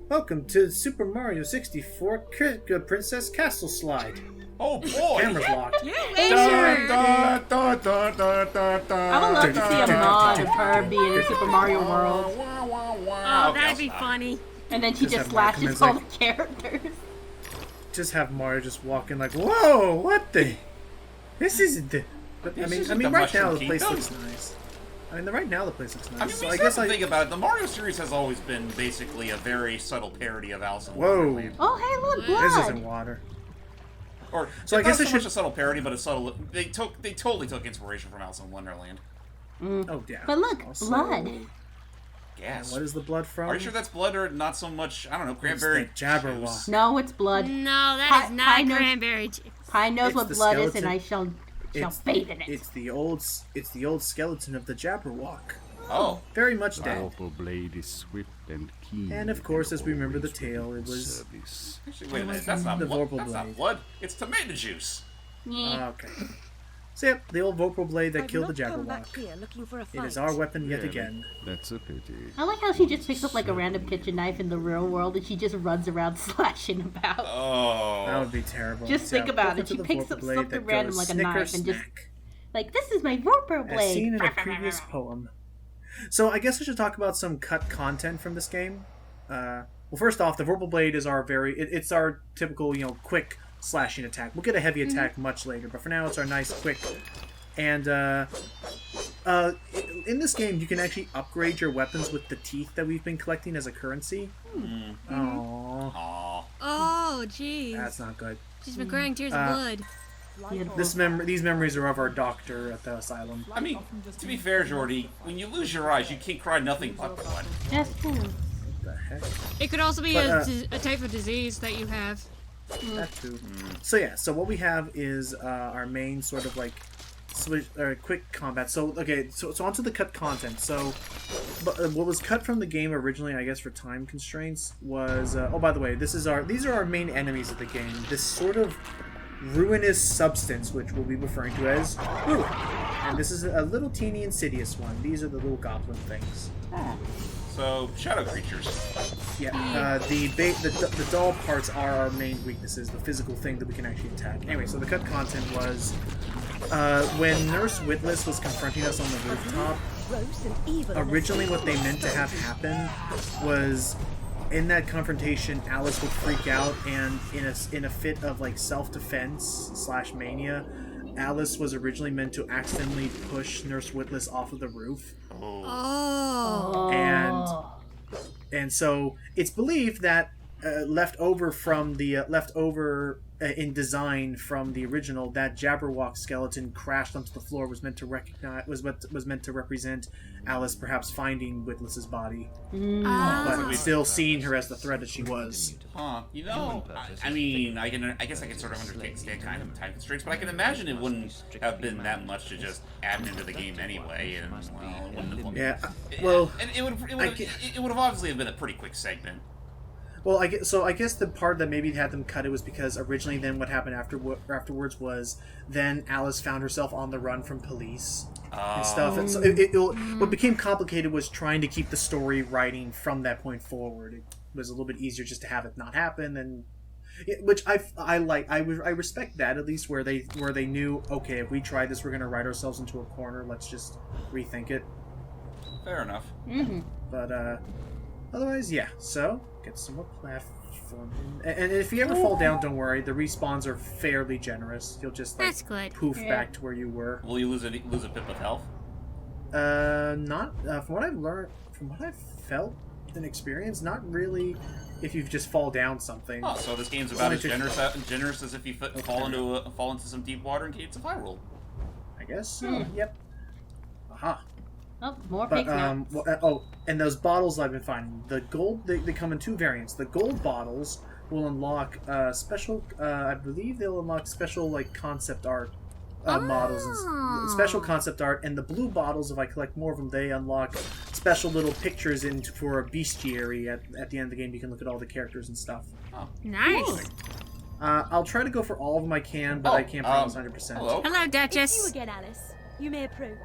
Welcome to Super Mario 64 Princess Castle Slide. Oh boy! Camera's locked. I would love to see a mod of her being in Super Mario World. Oh, that'd be funny. And then she just have Mario slashes come all in the characters. Just have Mario just walking like, whoa, what the? This isn't the. But, I mean, right now the place looks nice. Right now the place looks nice. I mean, so we I guess think about it. The Mario series has always been basically a very subtle parody of Alice in Whoa. Wonderland. Oh, hey, look, This blood. isn't water. Or So I guess not I so much should- a subtle parody, but a subtle. They totally took inspiration from Alice in Wonderland. Oh yeah. But look, Also, blood. Yes. What is the blood from? Are you sure that's blood or not so much? I don't know. It's Cranberry the Jabberwock. juice? No, it's blood. No, that Pi- is not Pi knows- cranberry juice. Pi knows It's what the blood is, and skeleton. I shall bathe in it. It's the old skeleton of the Jabberwock. Oh. Very much The dead. awful blade is swift and keen. And of course, as we remember the always tale, ready it for was- service. Actually, wait a minute. That's not the blood. Vorpal That's blade. not blood. It's tomato juice. Yeah. Okay. So yep, the old Vorpal blade that I've killed the not come back Jabberwock. here looking for a It fight. is our weapon yet Really? again. That's a pity. I like how she just picks up like a random kitchen knife in the real world and she just runs around slashing about. That Oh. would be terrible. Just think Yeah, about welcome it. to She the picks Vorpal up blade something that random goes like a snicker knife and just snack, like, this is my Vorpal as blade. seen in a previous poem. So I guess we should talk about some cut content from this game. Well, first off, the Vorpal blade is our it's our typical, quick slashing attack. We'll get a heavy attack much later, but for now it's our nice quick. And in this game, you can actually upgrade your weapons with the teeth that we've been collecting as a currency. Aww, Aw. Oh, jeez. that's not good. She's been crying tears of blood. These memories are of our doctor at the asylum. I mean, to be fair, Jordy, when you lose your eyes, you can't cry nothing but blood. That's true. What the heck? It could also be But, a type of disease that you have. That too. So yeah, so what we have is our main sort of like quick combat. So okay, so onto the cut content. So, what was cut from the game originally, I guess for time constraints, was oh, by the way, these are our main enemies of the game. This sort of ruinous substance, which we'll be referring to as ruin, and this is a little teeny insidious one. These are the little goblin things. So, shadow creatures. Yeah, the doll parts are our main weaknesses, the physical thing that we can actually attack. Anyway, so the cut content was when Nurse Witless was confronting us on the rooftop. Gross and evil. Originally, what they meant to have happen was in that confrontation, Alice would freak out, and in a fit of like self-defense / mania, Alice was originally meant to accidentally push Nurse Witless off of the roof. Oh. And so it's believed that left over in design from the original, that Jabberwock skeleton crashed onto the floor was meant to represent Alice perhaps finding Witless's body, but still seeing her as the threat that she was. Huh. You know, I mean, I guess I can sort of understand kind of time constraints, but I can imagine it wouldn't have been that much to just add it into the game anyway, and well, it wouldn't have. Yeah. Well, and it would have obviously been a pretty quick segment. Well, I guess the part that maybe had them cut it was because originally then what happened afterwards was then Alice found herself on the run from police and stuff. And so what became complicated was trying to keep the story writing from that point forward. It was a little bit easier just to have it not happen, and which I like. I respect that, at least where they knew, okay, if we try this, we're going to write ourselves into a corner. Let's just rethink it. Fair enough. But otherwise, yeah. So get some more platform, and if you ever fall down, don't worry. The respawns are fairly generous. You'll just That's good. poof back to where you were. Will you lose a pip of health? Not from what I've learned, from what I've felt and experienced, not really. If you just fall down something. Oh, so this game's about as generous as if you fall into some deep water in Gates of Hyrule. I guess so. Yep. Aha. Oh, more But pigs now. and those bottles I've been finding. The gold, they come in two variants. The gold bottles will unlock special. I believe they'll unlock special like concept art models and special concept art. And the blue bottles, if I collect more of them, they unlock special little pictures for a bestiary at the end of the game. You can look at all the characters and stuff. Oh. Nice. I'll try to go for all of them I can, but I can't promise 100%. Hello. Hello, You Duchess. again, Alice. You may approach.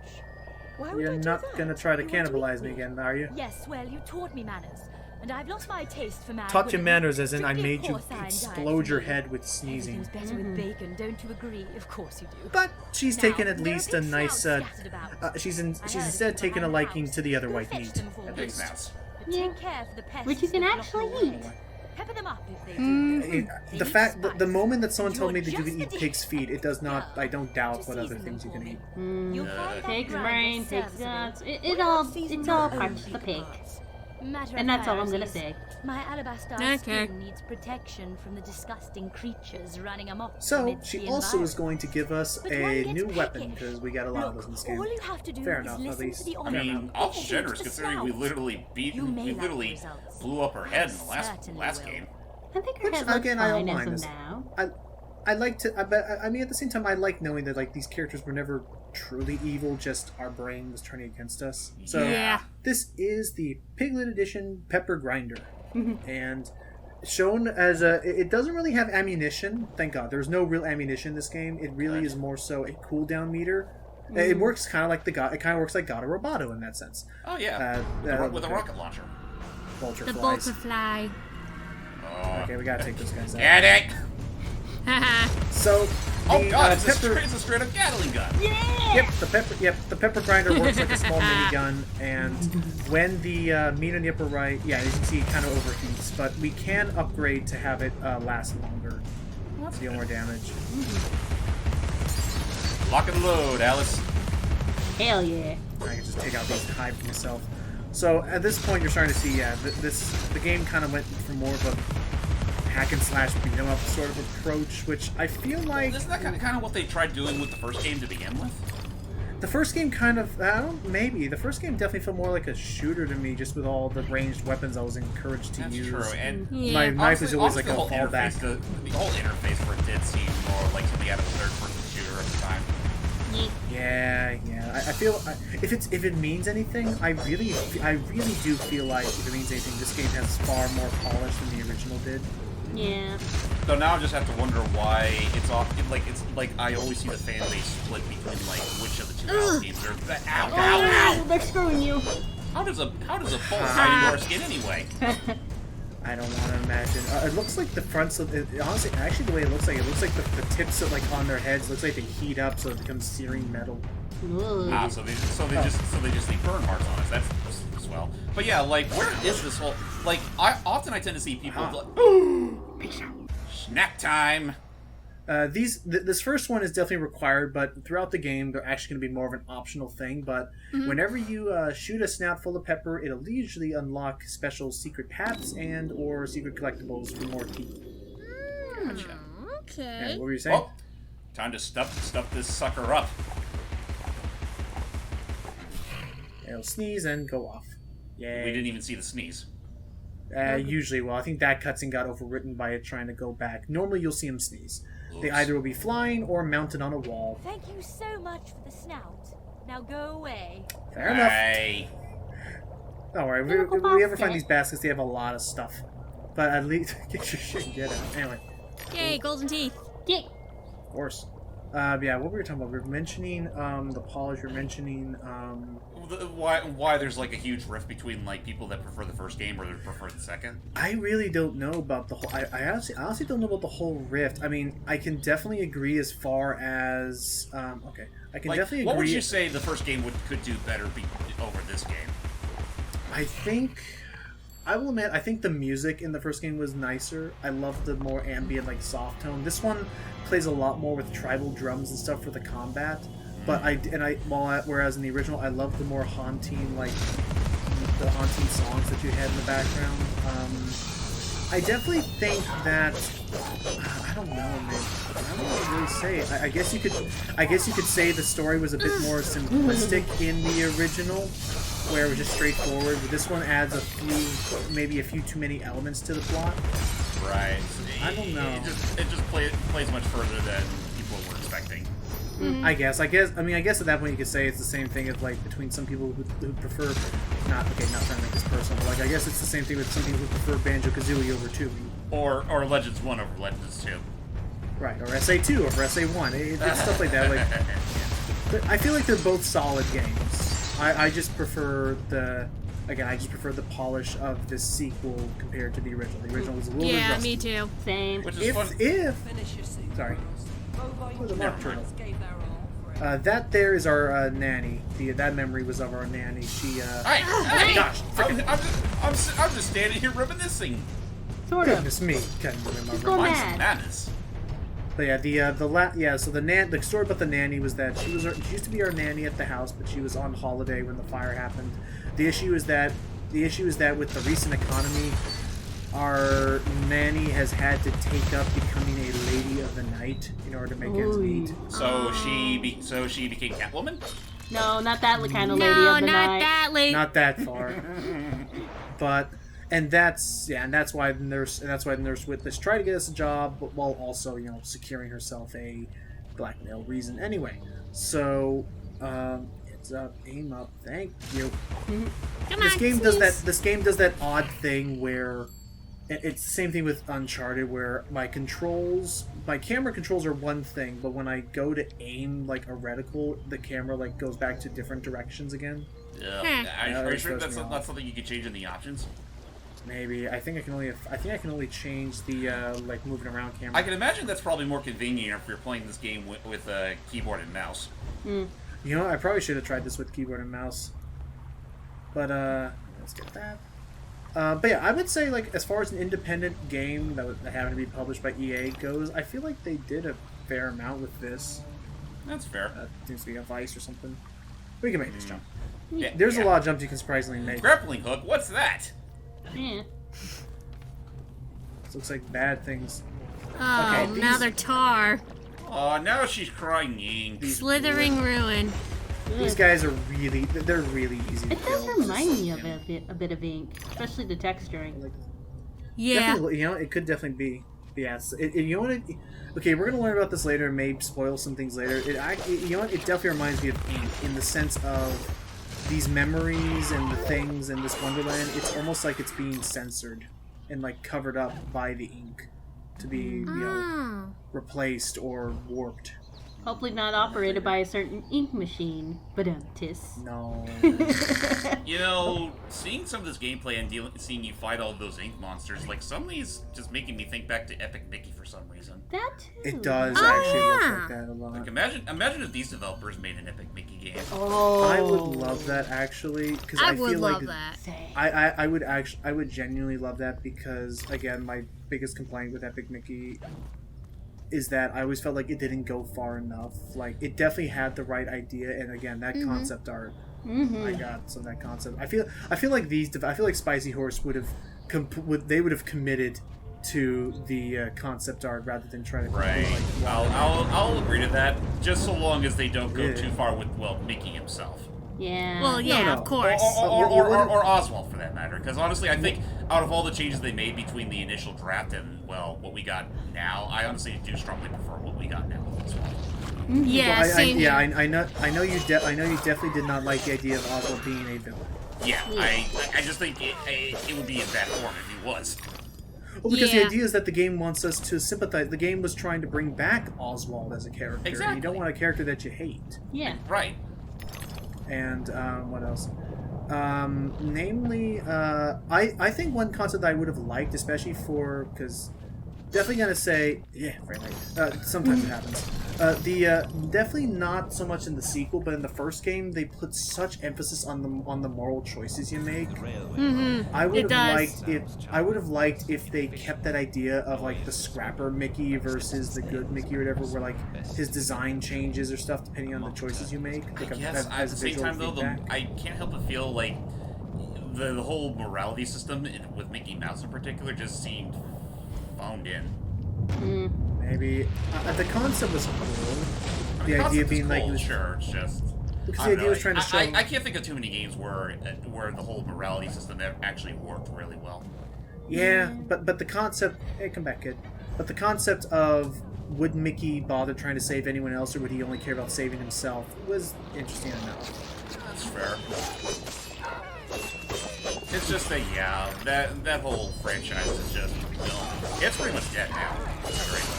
Why would I You're do not that? gonna try to You want cannibalize eat me again, are you? Yes, well, you taught me manners. and I've lost my taste for mad Taught you women. manners, as in I Strictly a made you porcine diet explode for your me. head with sneezing. Everything's better with bacon, don't you agree? Of course you do. But she's Now, taken at there are least big a nice. snouts scattered about. She's I heard instead it's taken a behind the liking house. to the other Go white fetch meat. them for me. Big snouts. But Yeah. take care for the pests Which you can that block actually your eat. way. Pepper them up if they do. The fact that the moment that someone You're told me that you just could eat a pig's feet, it does not. I don't doubt To what other season things you them can for eat. me. You'll find that Pig's grind brain, is pig's serviceable. guts. Why It's not all season it's all your parts own of the pig. parts? Matter And of that's all I'm gonna fact, say. My alabaster Okay. skin needs protection from the disgusting creatures running amok. So amidst she the also is environment. going to give us But one a gets new peckish. weapon because we got a lot of Look, those in this game. all you have to do Fair is enough, at listen least. to the I honor mean, roll. awful Listen generous to the considering we snout. literally beat, You may we like literally the results. blew up her head in the Certainly last will. game. I think her Which, head looks again, I don't fine as mind of this. now. I like to. I mean, at the same time, I like knowing that like these characters were never truly evil. Just our brain was turning against us. So Yeah. this is the Piglet Edition Pepper Grinder, and shown as a. It doesn't really have ammunition. Thank God, there's no real ammunition in this game. It really is more so a cooldown meter. It works kind of like It kind of works like God of Roboto in that sense. Oh yeah, with a okay. rocket launcher. Vulture The flies. butterfly. Oh, Okay, we gotta take those guys out. get it! Haha. So Oh the god, it's pepper. a straight up Gatling gun. The pepper grinder works like a small minigun, and when the meat on the upper right, yeah, as you can see, it kind of overheats, but we can upgrade to have it last longer, deal more damage. Lock and load, Alice. Hell yeah. I can just take out these and hide for myself. So at this point, you're starting to see, yeah, the game kind of went from more of a hack and slash beat 'em up sort of approach, which I feel like Isn't that kind of what they tried doing with the first game to begin with? the first game kind of, maybe. The first game definitely felt more like a shooter to me, just with all the ranged weapons I was encouraged to That's use. true. And Yeah. My knife is always like a the whole fallback. interface, the whole interface for it did seem more like something out of a third-person shooter at the time. Yeah. I feel if it means anything, I really do feel like if it means anything, this game has far more polish than the original did. Yeah. So now I just have to wonder why it's like I always see the fan base split between like which of the two Alice games are. Ow! Oh, they're screwing you. How does a bolt tie into our skin anyway? I don't want to imagine. It looks like the fronts of it, honestly, actually, the way it looks like the tips of like on their heads looks like they heat up, so it becomes searing metal. Ooh. So they just leave burn marks on us. That's swell. But yeah, like where is this whole like I tend to see people like snack time. This first one is definitely required, but throughout the game, they're actually going to be more of an optional thing. But whenever you shoot a snout full of pepper, it'll usually unlock special secret paths and or secret collectibles for more teeth. Gotcha. Okay. Yeah, what were you saying? Well, time to stuff this sucker up. It'll sneeze and go off. Yay. We didn't even see the sneeze. Usually, well, I think that cutscene got overwritten by it trying to go back. Normally, you'll see him sneeze. They either will be flying or mounted on a wall. Thank you so much for the snout. Now go away. Fair enough. Hey. Don't worry, if we ever find these baskets, they have a lot of stuff. But at least get your shit and get out. Anyway, Yay, golden teeth. Yeah. of course. Yeah, what were we talking about? We were mentioning the polish. We were mentioning Why there's like a huge rift between like people that prefer the first game or that prefer the second? I really don't know about the whole. I honestly don't know about the whole rift. I mean, I can definitely agree as far as okay. I can Like, definitely agree. what would you say the first game could do better over this game? I think I will admit I think the music in the first game was nicer. I love the more ambient, like soft tone. This one plays a lot more with tribal drums and stuff for the combat. But whereas in the original, I love the more haunting, like the haunting songs that you had in the background. I definitely think that I don't know, man. I don't know what to really say. I guess you could say the story was a bit more simplistic in the original, where it was just straightforward. But this one adds maybe a few too many elements to the plot. Right. I don't know. It just plays much further than people were expecting. I guess at that point you could say it's the same thing as like between some people who prefer not trying to make this personal, but like I guess it's the same thing with some people who prefer Banjo-Kazooie over 2. Or Legends 1 over Legends 2. Right, or SA2 over SA1. It's stuff like that. Like, I feel like they're both solid games. I just prefer the again, I just prefer the polish of this sequel compared to the original. The original was a little bit Yeah, rusty. me too. Same. Which is fun. Sorry. The Never mock turtle. mind. That there is our nanny. That memory was of our nanny. She. Hey, Oh my gosh! I'm just standing here reminiscing. Sort of. Goodness me! Can't remember. Just go Mine's mad. madness. But yeah, so the story about the nanny was that she used to be our nanny at the house, but she was on holiday when the fire happened. The issue is that with the recent economy, our nanny has had to take up becoming a lady of the night in order to make ends meet. So she became Catwoman. No, not that kind of lady No, of the not night. that late. Not that far, but. And that's why the nurse Witness tried to get us a job, but while also securing herself a blackmail reason anyway. So it's up, aim up. Thank you. Come This on, game please. This game does that odd thing where it's the same thing with Uncharted, where my camera controls are one thing, but when I go to aim like a reticle, the camera goes back to different directions again. Yeah. Are you sure throws that's me off. not something you can change in the options? Maybe I think I can only change the moving around camera. I can imagine that's probably more convenient if you're playing this game with a keyboard and mouse. I probably should have tried this with keyboard and mouse. But let's get that. But yeah, I would say as far as an independent game that happened to be published by EA goes, I feel like they did a fair amount with this. That's fair. Seems to be a Vice or something. We can make this jump. Yeah, There's yeah. a lot of jumps you can surprisingly make. Grappling hook. What's that? Yeah. This looks like bad things. Oh, Okay, now these- they're tar. Oh, now she's crying. Slithering ruin. These guys are they're really easy to It kill. does remind me of a bit of ink, especially the texturing. Yeah. Definitely, it could definitely be. Yeah, you know what? Okay, we're gonna learn about this later and maybe spoil some things later. It definitely reminds me of ink in the sense of these memories and the things in this Wonderland. It's almost like it's being censored and covered up by the ink to be Oh. replaced or warped. Hopefully not operated by a certain ink machine. But No. Seeing some of this gameplay and seeing you fight all those ink monsters, some of these just making me think back to Epic Mickey for some reason. That too. It does actually look yeah. like that a lot. Imagine if these developers made an Epic Mickey game. Oh. I would love that actually because I I would feel love like that. Say. I would genuinely love that because again my biggest complaint with Epic Mickey is that I always felt like it didn't go far enough. It definitely had the right idea, and again that concept art. I got some of that concept. I feel like Spicy Horse would have committed to the concept art rather than trying to Right. I'll agree to that, just so long as they don't go too far with Mickey himself. Yeah. Well, yeah, no. of course. Or Oswald, for that matter. Because honestly, I think out of all the changes they made between the initial draft and, what we got now, I honestly do strongly prefer what we got now with Oswald. Yeah, same here. I know you definitely did not like the idea of Oswald being a villain. Yeah, I just think it would be in bad form if he was. Well, because Yeah. the idea is that the game wants us to sympathize. The game was trying to bring back Oswald as a character. And Exactly. you don't want a character that you hate. Yeah. Right. And what else? Namely, I think one concept that I would have liked, especially because definitely gonna say very late. Sometimes it happens. Definitely not so much in the sequel, but in the first game they put such emphasis on the moral choices you make. I would have liked if they kept that idea of the scrapper Mickey versus the good Mickey or whatever, where his design changes or stuff depending on the choices you make. Yes, at the same time though, I can't help but feel like the whole morality system with Mickey Mouse in particular just seemed phoned in. Maybe the concept was cool. The idea being cool, it was sure, it's just because I the don't idea know, was trying to show. I can't think of too many games where the whole morality system actually worked really well. Yeah, but the concept. Hey, come back, kid. But the concept of would Mickey bother trying to save anyone else, or would he only care about saving himself, was interesting enough. That's fair. It's just that whole franchise is just it's pretty much dead now.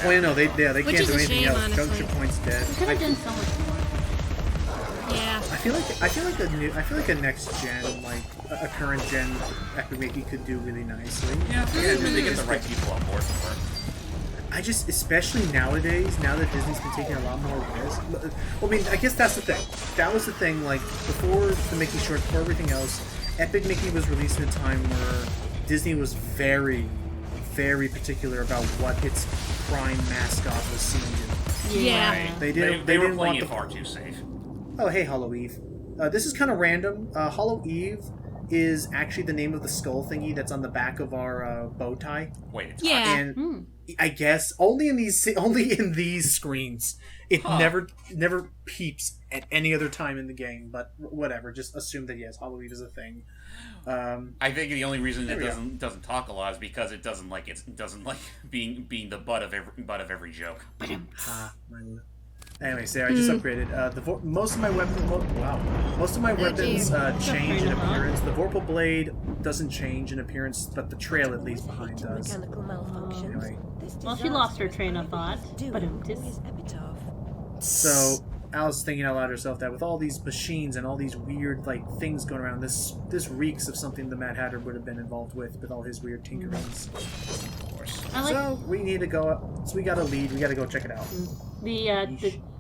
Well, you know, they Which can't is do a anything shame, else. honestly. Juncture Point's dead. Could have done so much more. Yeah. I feel like a next gen, like a current gen Epic Mickey could do really nicely. Yeah, they get the right people on board for it. I just, especially nowadays, now that Disney's been taking a lot more risks. Well, I mean, I guess that's the thing. That was the thing, like, before the Mickey short, before everything else, Epic Mickey was released in a time where Disney was very, very particular about what its prime mascot was seen in. Yeah. They were didn't playing want it the... far too safe. Oh, hey, Hollow Eve. This is kind of random. Hollow Eve is actually the name of the skull thingy that's on the back of our bow tie. Wait, it's Yeah. And I guess only in these screens. It never peeps at any other time in the game. But whatever, just assume that yes, Hollow Eve is a thing. I think the only reason it doesn't talk a lot is because it doesn't like being the butt of every joke. Anyway, Sarah, I just upgraded. Most of my weapons change in appearance. The Vorpal Blade doesn't change in appearance, but the trail at least behind does. Anyway. Well, she lost her train of thought. But So Alice is thinking out loud herself that with all these machines and all these weird things going around, this reeks of something the Mad Hatter would have been involved with all his weird tinkerings. Of course. So we need to go. So we got a lead. We got to go check it out.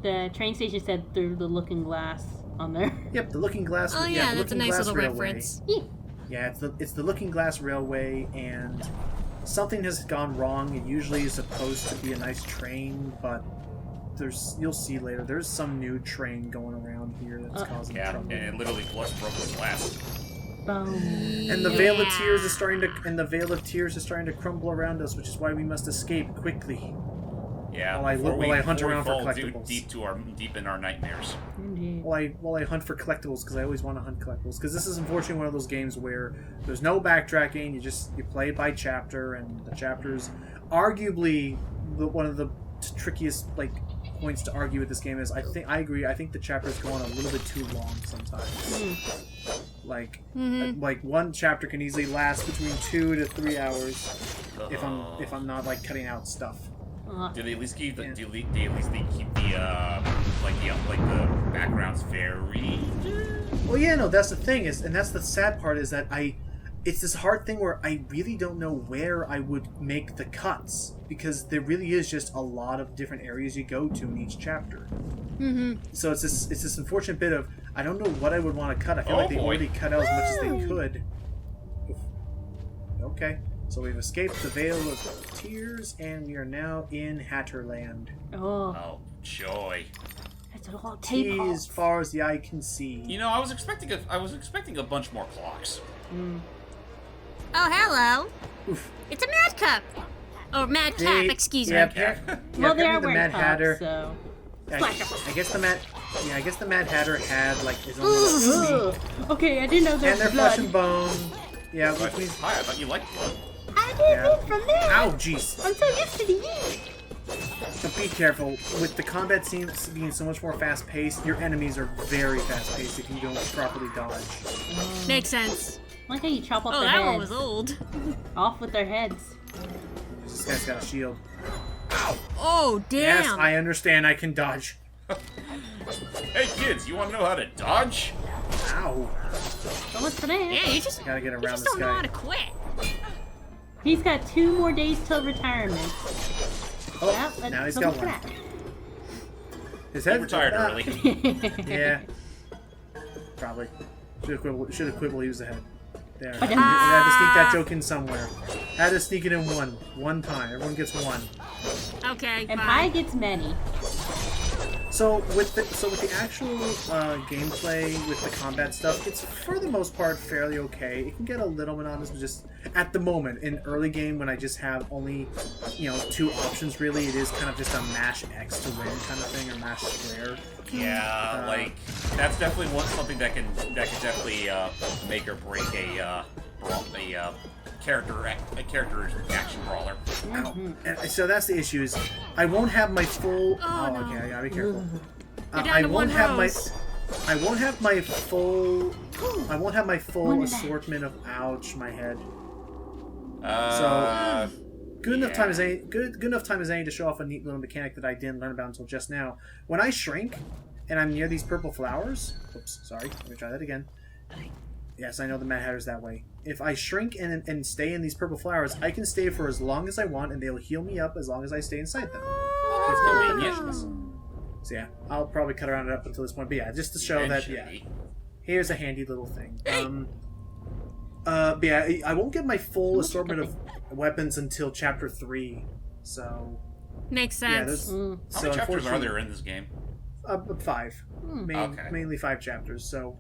The train station said through the Looking Glass on there. Yep, the Looking Glass. Oh yeah, that's a nice little reference. Yeah, it's the Looking Glass Railway, and something has gone wrong. It usually is supposed to be a nice train, but you'll see later. There's some new train going around here that's causing trouble. And it literally broke the glass. Boom. And the Veil of Tears is starting to crumble around us, which is why we must escape quickly. Yeah, while I hunt around for fall collectibles. Deep in our nightmares. Indeed. While I hunt for collectibles, because I always want to hunt collectibles. Because this is unfortunately one of those games where there's no backtracking. You play by chapter, and the chapters, arguably, one of the trickiest points to argue with this game is I agree. I think the chapters go on a little bit too long sometimes. Like one chapter can easily last between 2 to 3 hours if I'm not cutting out stuff. Do they at least keep the backgrounds very? Well, yeah, no, that's the thing and that's the sad part is that it's this hard thing where I really don't know where I would make the cuts because there really is just a lot of different areas you go to in each chapter. So it's this unfortunate bit of I don't know what I would want to cut. I feel like they already cut out as much as they could. Oof. Okay. So we've escaped the Veil of Tears, and we are now in Hatterland. Oh, joy! That's a whole tape as far as the eye can see. You know, I was expecting a bunch more clocks. Oh, hello! Oof. It's a Madcap! Or Madcap, excuse me. Well, they are the wearing Mad cups, Hatter. so... I guess the Mad Hatter had his own. Okay, I didn't know there and was their blood. flesh and bone. Yeah, Hi, I thought you liked blood. I didn't from there. Ow, jeez. I'm so used to the yeast. But be careful. With the combat scenes being so much more fast-paced, your enemies are very fast-paced if you don't properly dodge. Makes sense. I like how you chop off Oh, their that heads. one was old. Off with their heads. This guy's got a shield. Oh, damn. Yes, I understand. I can dodge. Hey, kids, you want to know how to dodge? Ow. So what's for that? Yeah, you just, Gotta get you around just this don't know how guy. to quit. He's got 2 more days till retirement. Oh, Well, now he's so got what's for one. that? His He head retired early. Yeah. Probably. Should have quit while he was ahead. There. I But, had to sneak that joke in somewhere. Had to sneak it in one time. Everyone gets one. Okay, And fine. Pie gets many. So with the actual gameplay, with the combat stuff, it's for the most part fairly okay. It can get a little monotonous, but just at the moment in early game when I just have only 2 options really, it is kind of just a mash X to win kind of thing or mash square. Yeah, that's definitely something that can definitely make or break a character action brawler. And so that's the issue is I won't have my full. Oh, no. Okay, I gotta be careful. You're down I to won't one have rose. I won't have my full. I won't have my full One and a half. assortment of ouch my head. So Good enough time as any to show off a neat little mechanic that I didn't learn about until just now. When I shrink, and I'm near these purple flowers... Oops, sorry. Let me try that again. Yes, I know the Mad Hatter's that way. If I shrink and stay in these purple flowers, I can stay for as long as I want, and they'll heal me up as long as I stay inside them. So yeah, I'll probably cut around it up until this point. But yeah, just to show that, yeah, here's a handy little thing. But yeah, I won't get my full assortment of weapons until Chapter 3, so... Makes sense. How many chapters are there in this game? 5. Okay. Mainly 5 chapters, so...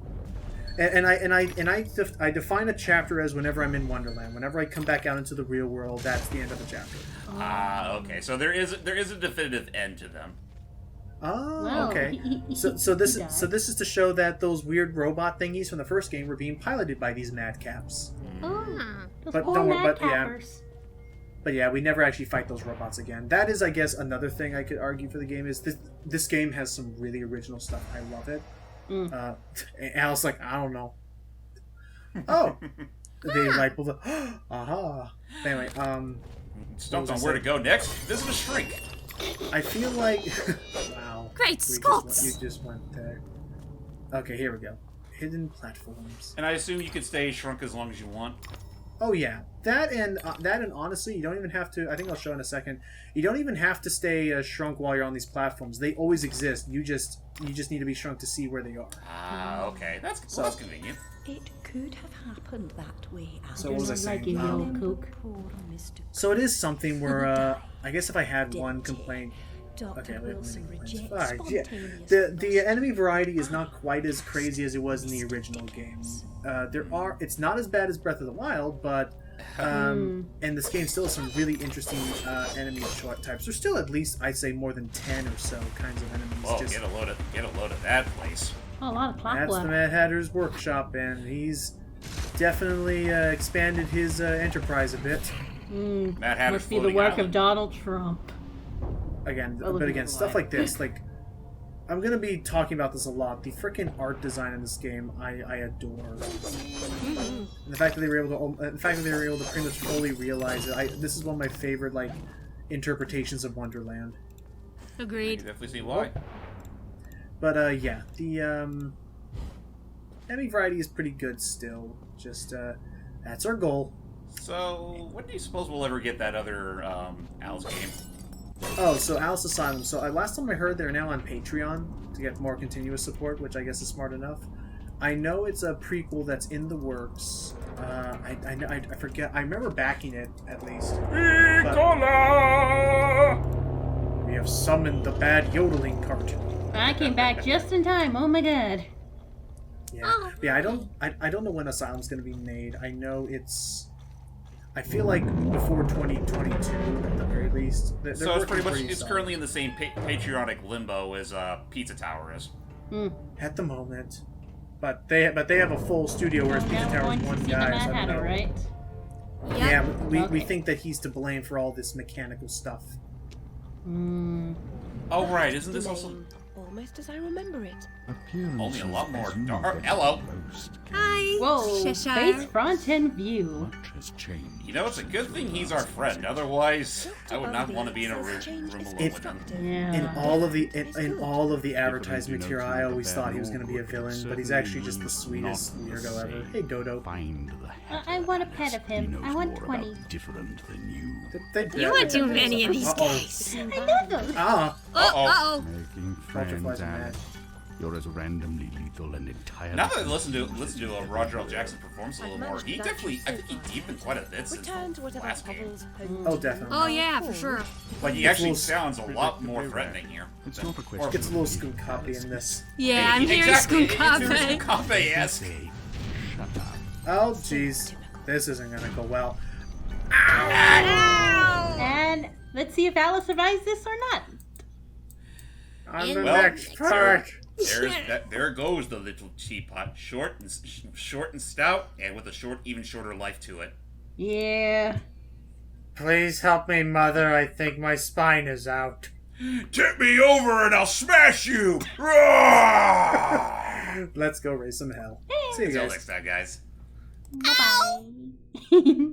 I define a chapter as whenever I'm in Wonderland. Whenever I come back out into the real world, that's the end of a chapter. Okay. So there is a definitive end to them. Oh, Wow. okay. So this is to show that those weird robot thingies from the first game were being piloted by these madcaps. Oh, those But poor don't worry- but, yeah. madcappers. But yeah, we never actually fight those robots again. That is, I guess, another thing I could argue for the game is this game has some really original stuff. I love it. And Alice like, I don't know. Oh, they like both. Aha. Anyway, Stumped on where to go next. This is a shrink. I feel like wow. Great Scots! You just went there. Okay, here we go. Hidden platforms. And I assume you can stay shrunk as long as you want. Oh yeah, that and honestly, you don't even have to. I think I'll show in a second. You don't even have to stay shrunk while you're on these platforms. They always exist. You just need to be shrunk to see where they are. Okay, that's convenient. It could have happened that way. So what was I saying? Like you little kook. Poor Mr. So it is something where I guess if I had one complaint. Dr. Okay, wait, Wilson rejects Alright, yeah. spontaneous The enemy variety is not quite as crazy as it was in the original game. It's not as bad as Breath of the Wild, but and this game still has some really interesting enemy types. There's still at least, I'd say, more than 10 or so kinds of enemies. Oh, get a load of that place. Oh, a lot of That's clockwork. the Mad Hatter's workshop, and he's definitely expanded his enterprise a bit. Mad Hatter's Must be the work of Donald Trump. But again, stuff like this, like, I'm gonna be talking about this a lot. The freaking art design in this game, I adore. And the fact that they were able to pretty much fully realize it. This is one of my favorite like interpretations of Wonderland. You Agreed. definitely see why. But yeah, the enemy variety is pretty good still. Just that's our goal. So, when do you suppose we'll ever get that other Alice game? Oh, so Alice Asylum. So last time I heard, they're now on Patreon to get more continuous support, which I guess is smart enough. I know it's a prequel that's in the works. I forget. I remember backing it at least. We have summoned the bad yodeling cart. I came back just in time. Oh my god. Yeah, yeah. I don't know when Asylum's going to be made. I know it's. I feel like before 2022 at the very least. So it's pretty much currently in the same patriotic limbo as Pizza Tower is. At the moment, but they have a full studio, whereas Pizza Tower is one guy. So I don't know. Right? Yep. Yeah, we Okay. think that he's to blame for all this mechanical stuff. Oh right, isn't this also almost as I remember it. only a lot more dark? Hello. Hi. Whoa, Cheshire. face front and view. Much has changed. You know, it's a good thing he's our friend. Otherwise, I would not want to be in a room alone with him. Yeah. In all of the advertised material, I always thought he was going to be a villain, but he's actually just the sweetest weirdo ever. Hey, Dodo. Find the I want a pet of He him. knows I want more 20. about different than you. You want too many of these Uh-oh. guys. I know those. Ah, Uh-oh. Making Butterflies friends, are mad. Alice. You're as randomly lethal and entirely. Now that I listen to Roger L. Jackson performance a little more, he definitely, I think he deepened quite a bit since Return to the whatever last game. hovels oh, definitely. Oh, yeah, for sure. Like he actually sounds a lot more threatening here. It's not a question. Gets a little skunk copy in this. Yeah, I'm hearing Exactly, Skunkabe. it's Skunkabe-esque. Say, shut up. Oh, jeez. This isn't going to go well. And let's see if Alice survives this or not. On the Well, next part. There goes the little teapot, short and stout, and with a even shorter life to it. Yeah. Please help me, Mother. I think my spine is out. Tip me over and I'll smash you! Let's go raise some hell. See you Until guys. next time, guys. Bye-bye.